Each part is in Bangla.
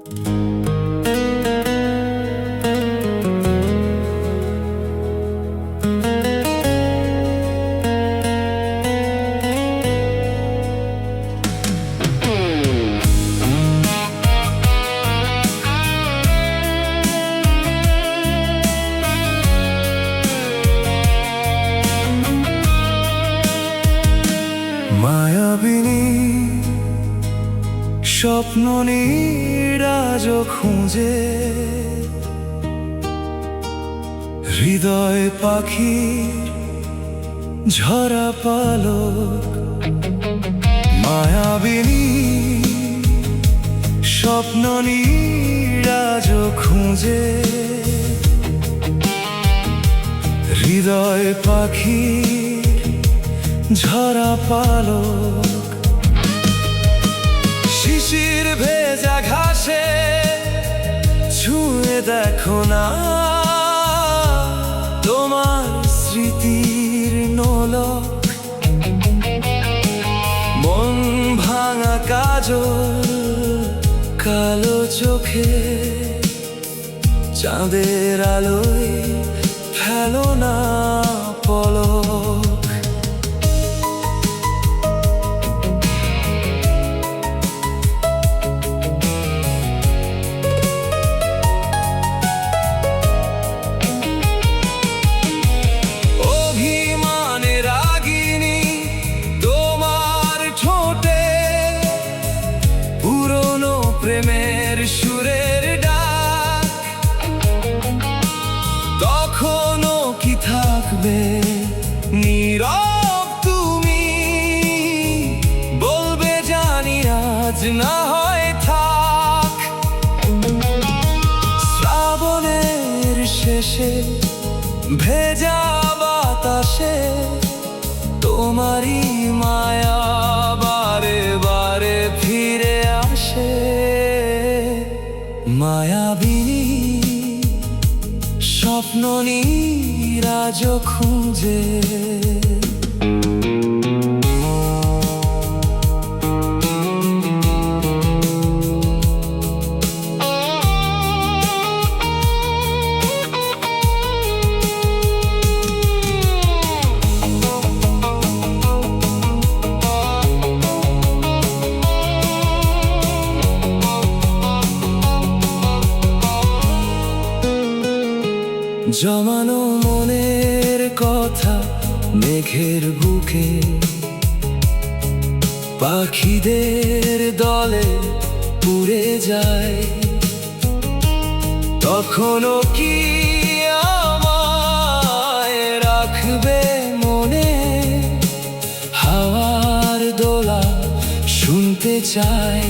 মায়াবিনী স্বপ্ন নিরাজ খুঁজে, হৃদয় পাখির ঝরা পালক। মায়াবিনী স্বপ্ন নিরাজ খুঁজে, হৃদয় পাখির ঝরা পালক। শিশির ভেজা ঘাসে ছুঁয়ে দেখো না তোমার স্মৃতির নোলক। মন ভাঙা কাজল কালো চোখে, চাঁদের আলোয় ফেলো না পলক। প্রেমের সুরের ডাক তখনও কি থাকবে নীরব তুমি? বলবে জানি আজ না হয় থাক। শ্রাবণের শেষে ভেজা বাতাসে তোমারই মায়া বারে বারে ফিরে আসে। মায়াবিনী স্বপ্ন নিরাজ খুঁজে, জমানো মনের কথা মেঘের বুকে, পাখিদের দলে উড়ে যায়। তখনও কি আমায় রাখবে মনে? হাওয়ার দোলা শুনতে চাই।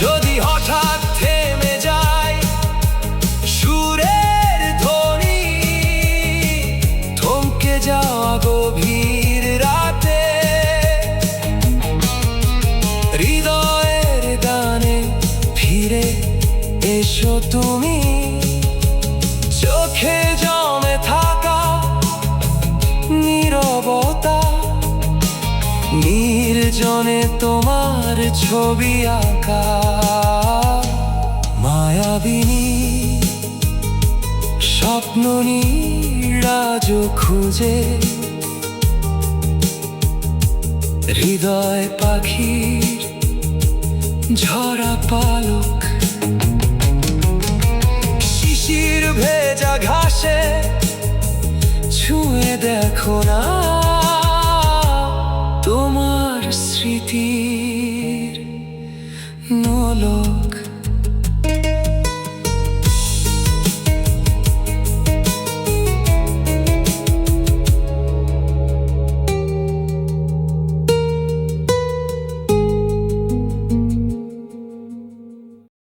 যদি হঠাৎ থেমে যায় সুরের ধ্বনি, থমকে যাওয়া গভীর রাতে, হৃদয়ের গানে ফিরে এসো তুমি। চোখে জমে থাকা নীরবতা, নির্জনে তোমার ছবি আঁকা। মায়াবিনী স্বপ্ন নিরাজ খুঁজে, হৃদয় পাখির ঝরা পালক। শিশির ভেজা ঘাসে ছুঁয়ে দেখো না তোমার স্মৃতির নোলক।